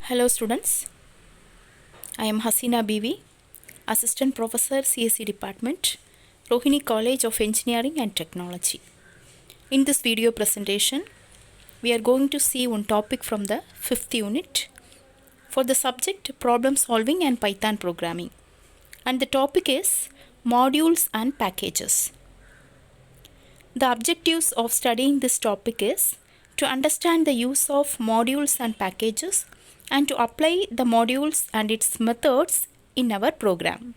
Hello students, I am Hasina BV, Assistant Professor CSE Department, Rohini College of Engineering and Technology. In this video presentation, we are going to see one topic from the 5th unit for the subject Problem Solving and Python Programming. And the topic is Modules and Packages. The objectives of studying this topic is to understand the use of modules and packages and to apply the modules and its methods in our program.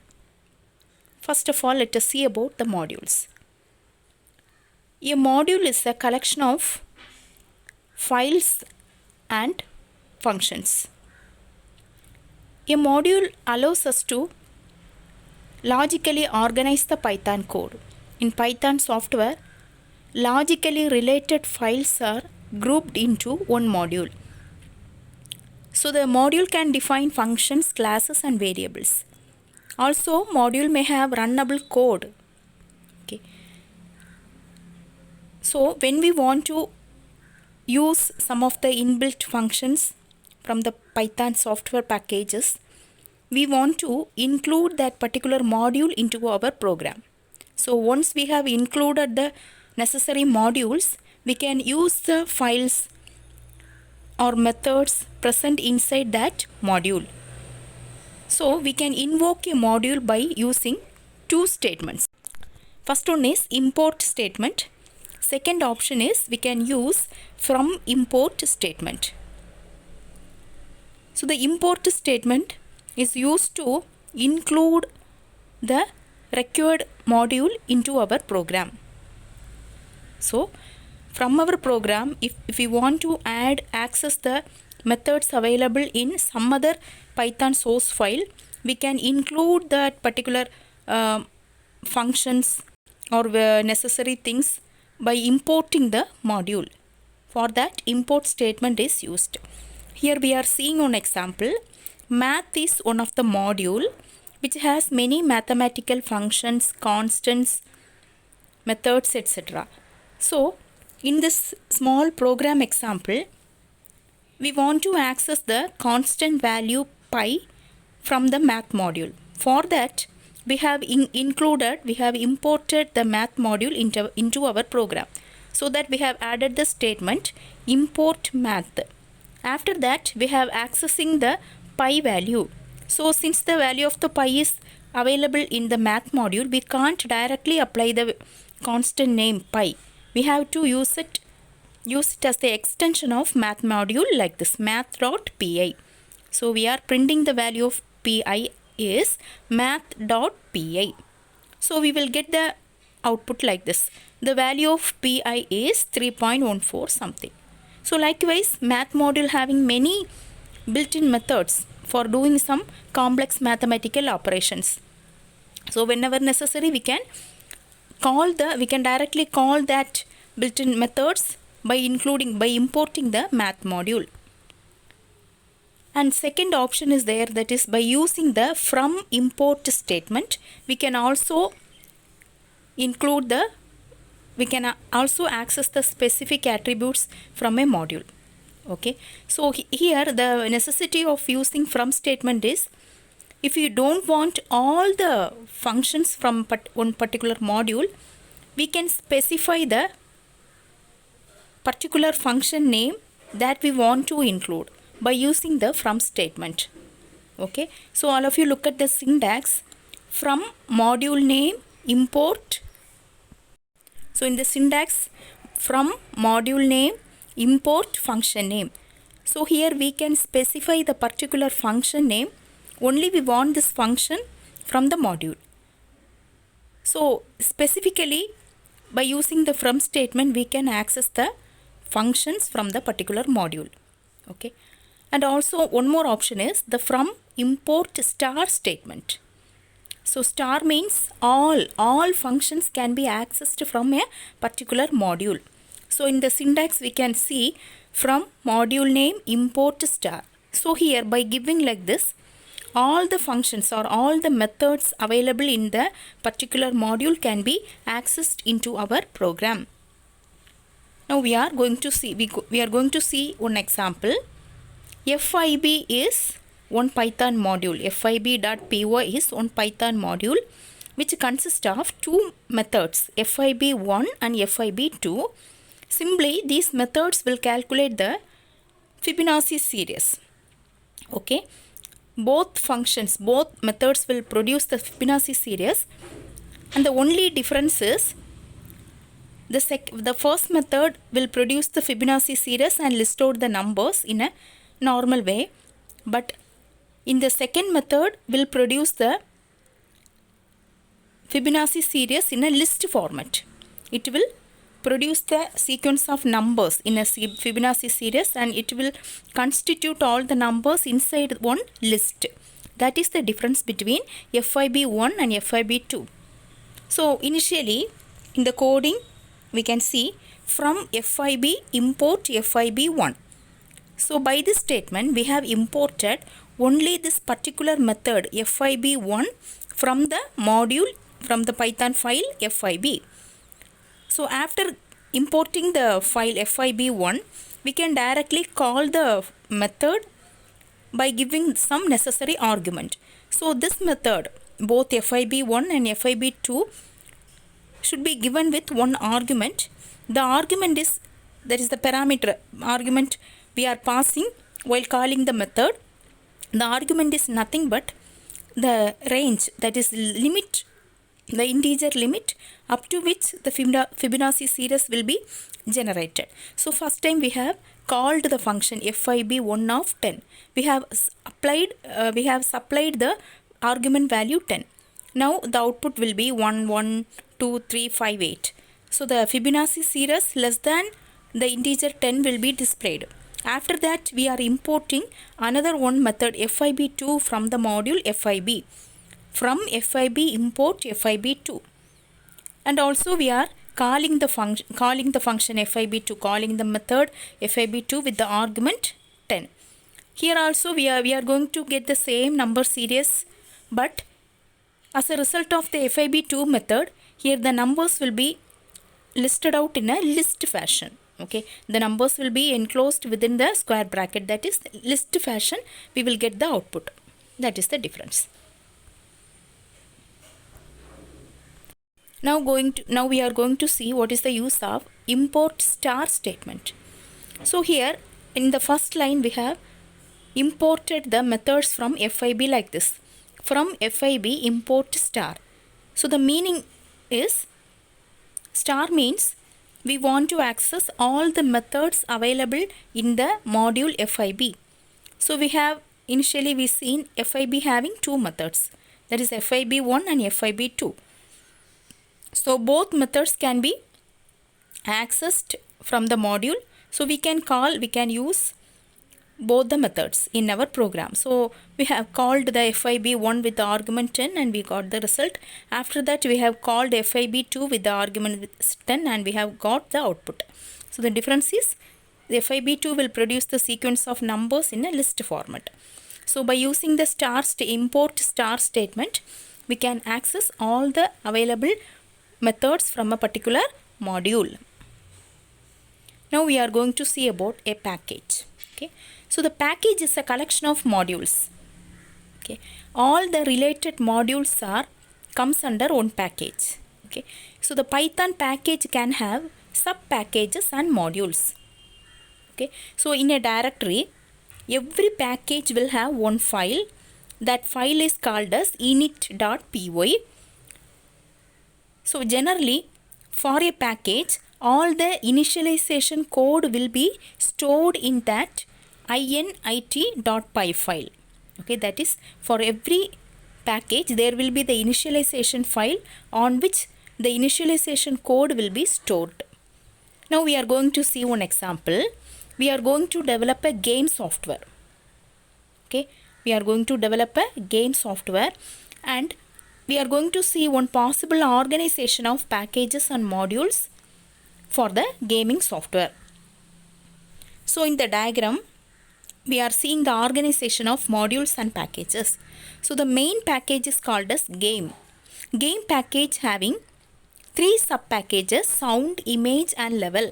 First of all, let us see about the modules. A module is a collection of files and functions. A module allows us to logically organize the Python code. In Python software, logically related files are grouped into one module. So the module can define functions, classes and variables. Also, module may have runnable code. Okay. So when we want to use some of the inbuilt functions from the Python software packages, we want to include that particular module into our program. So once we have included the necessary modules, we can use the files or methods present inside that module. So we can invoke a module by using two statements. First one is import statement. Second option is we can use from import statement. So the import statement is used to include the required module into our program. So from our program, if we want to access the methods available in some other Python source file, we can include that particular functions or necessary things by importing the module. For that, import statement is used. Here we are seeing one example. Math is one of the module which has many mathematical functions, constants, methods, etc. So in this small program example, we want to access the constant value pi from the math module. For that, we have imported the math module into our program. So that we have added the statement import math. After that, we have accessing the pi value. So since the value of the pi is available in the math module, we can't directly apply the constant name pi. We have to use it as the extension of math module like this, math.pi. So we are printing the value of pi is math.pi. So we will get the output like this. The value of pi is 3.14 something. So likewise, math module having many built-in methods for doing some complex mathematical operations. So whenever necessary, we can directly call that built-in methods by importing the math module. And second option is there, that is by using the from import statement, we can also access the specific attributes from a module. Okay, so here the necessity of using from statement is, if you don't want all the functions from one particular module, we can specify the particular function name that we want to include by using the from statement. Okay, so all of you look at the syntax. From module name import. So in the syntax, from module name import function name. So here we can specify the particular function name. Only we want this function from the module. So specifically by using the from statement, we can access the functions from the particular module. Okay, and also one more option is the from import star statement. So star means all functions can be accessed from a particular module. So in the syntax we can see from module name import star. So here by giving like this, all the functions or all the methods available in the particular module can be accessed into our program. Now we are going to see one example. FIB is one Python module. FIB.py is one Python module which consists of two methods, FIB1 and FIB2. Simply these methods will calculate the Fibonacci series. Okay, both functions, both methods will produce the Fibonacci series, and the only difference is the first method will produce the Fibonacci series and list out the numbers in a normal way, but in the second method will produce the Fibonacci series in a list format. It will produce the sequence of numbers in a Fibonacci series, and it will constitute all the numbers inside one list. That is the difference between FIB1 and FIB2. So initially in the coding we can see from FIB import FIB1. So by this statement we have imported only this particular method FIB1 from the module, from the Python file FIB. So after importing the file FIB1, we can directly call the method by giving some necessary argument. So this method, both FIB1 and FIB2, should be given with one argument. The argument is, that is the parameter argument we are passing while calling the method. The argument is nothing but the range, that is limit, the integer limit up to which the Fibonacci series will be generated. So first time we have called the function FIB1 of 10. We have supplied the argument value 10. Now the output will be 1, 1, 2, 3, 5, 8. So the Fibonacci series less than the integer 10 will be displayed. After that we are importing another one method FIB2 from the module FIB. From FIB import FIB2, and also we are calling the function FIB2, calling the method FIB2 with the argument 10. Here also we are going to get the same number series, but as a result of the FIB2 method, here the numbers will be listed out in a list fashion. Okay, the numbers will be enclosed within the square bracket, that is list fashion. We will get the output. That is the difference. Now we are going to see what is the use of import star statement. So here in the first line we have imported the methods from FIB like this. From FIB import star. So the meaning is, star means we want to access all the methods available in the module FIB. So we have initially we seen FIB having two methods, that is FIB1 and FIB2. So both methods can be accessed from the module. So we can use both the methods in our program. So we have called the FIB1 with the argument 10 and we got the result. After that we have called FIB2 with the argument 10 and we have got the output. So the difference is the FIB2 will produce the sequence of numbers in a list format. So by using the import star statement, we can access all the available methods from a particular module. Now we are going to see about a package. Okay, so the package is a collection of modules. Okay, all the related modules comes under one package. Okay, so the Python package can have sub packages and modules. Okay, so in a directory, every package will have one file. That file is called as init.py. So generally for a package, all the initialization code will be stored in that init.py file. Okay, that is for every package there will be the initialization file on which the initialization code will be stored. Now we are going to see one example. We are going to develop a game software. Okay, we are going to develop a game software and we are going to see one possible organization of packages and modules for the gaming software. So in the diagram, we are seeing the organization of modules and packages. So the main package is called as game. Game package having 3 sub packages: sound, image and level.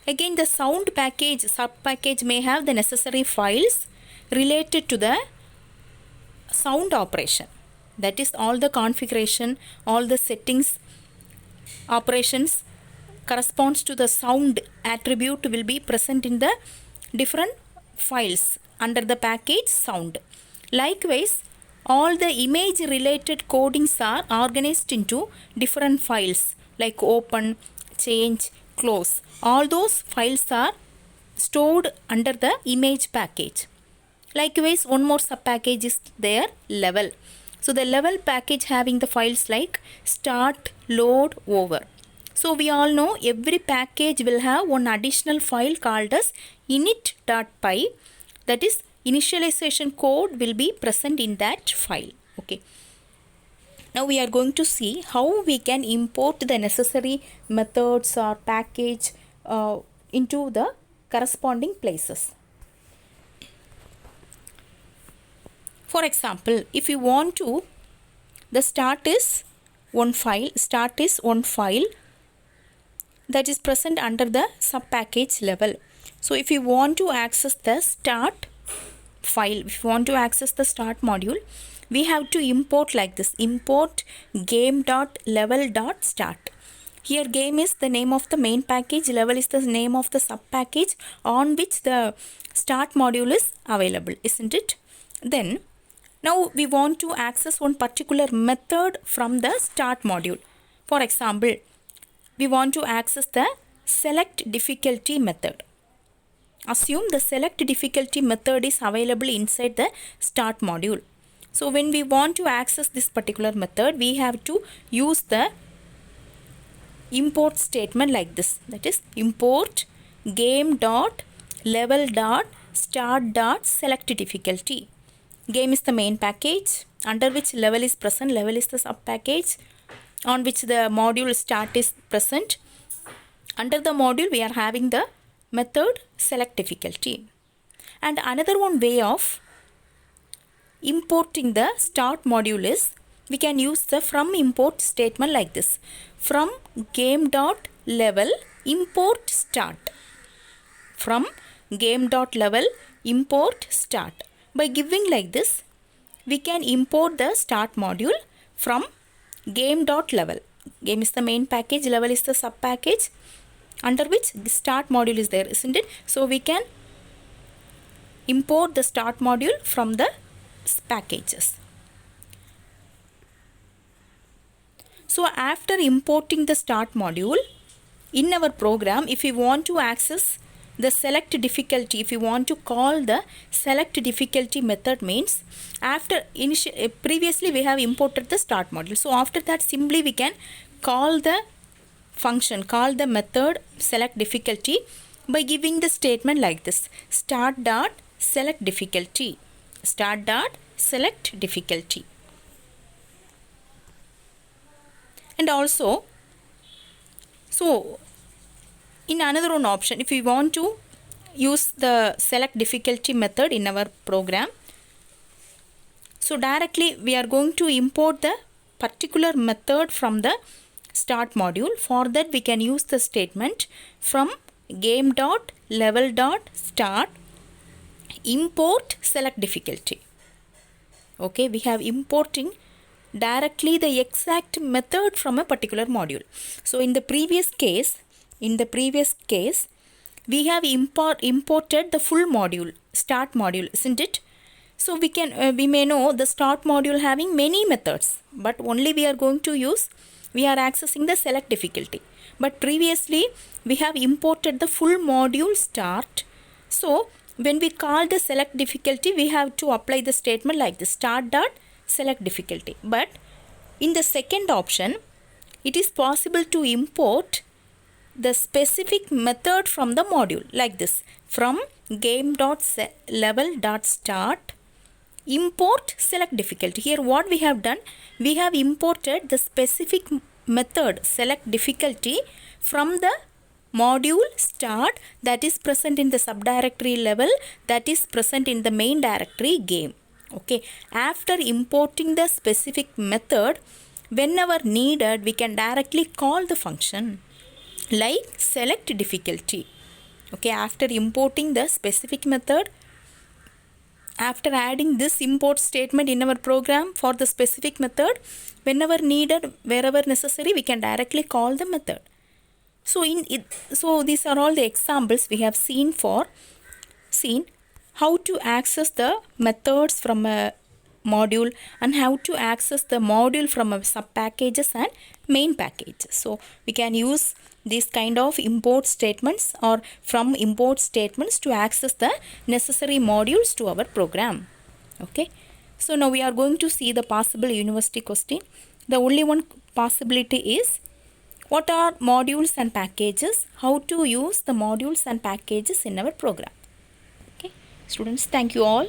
Again, the sound package, sub-package may have the necessary files related to the sound operation. That is all the configuration, all the settings, operations corresponds to the sound attribute will be present in the different files under the package sound. Likewise, all the image related codings are organized into different files like open, change, close. All those files are stored under the image package. Likewise, one more sub package is there, level. So the level package having the files like start, load, over. So we all know every package will have one additional file called as init.py, that is initialization code will be present in that file. Okay. Now we are going to see how we can import the necessary methods or package into the corresponding places. For example, if you want to, the start is one file that is present under the sub-package level. So if you want to access the start file, if you want to access the start module, we have to import like this, import game.level.start. Here game is the name of the main package, level is the name of the sub-package on which the start module is available, isn't it? Then now we want to access one particular method from the start module. For example, we want to access the select difficulty method. Assume the select difficulty method is available inside the start module. So when we want to access this particular method, we have to use the import statement like this. That is import game.level.start.select difficulty. Game is the main package under which level is present. Level is the sub package on which the module start is present. Under the module we are having the method select difficulty. And another one way of importing the start module is we can use the from import statement like this. From game.level import start. From game.level import start. By giving like this, we can import the start module from game.level. Game is the main package, level is the sub package under which the start module is there, isn't it? So we can import the start module from the packages. So after importing the start module in our program, if we want to access the select difficulty, if you want to call the select difficulty method, means after previously we have imported the start module. So after that simply we can call the function, call the method select difficulty by giving the statement like this, start.select difficulty, start.select difficulty. And also, so in another one option, if we want to use the select difficulty method in our program, so directly we are going to import the particular method from the start module. For that we can use the statement from game.level.start import select difficulty. Okay, we have importing directly the exact method from a particular module. So in the previous case, we have imported the full module, start module, isn't it? So we may know the start module having many methods, but only we are accessing the select difficulty. But previously we have imported the full module start. So when we call the select difficulty, we have to apply the statement like this, start.select difficulty. But in the second option, it is possible to import the specific method from the module like this, from game.level.start import select difficulty. Here what we have done, we have imported the specific method select difficulty from the module start that is present in the subdirectory level, that is present in the main directory game. Okay, after importing the specific method, whenever needed we can directly call the function like select difficulty. Okay, after importing the specific method, after adding this import statement in our program for the specific method, whenever needed, wherever necessary, we can directly call the method. So these are all the examples we have seen how to access the methods from a module and how to access the module from a sub packages and main packages. So we can use these kind of import statements or from import statements to access the necessary modules to our program. Okay, so now we are going to see the possible university question. The only one possibility is, what are modules and packages? How to use the modules and packages in our program? Okay, students, thank you all.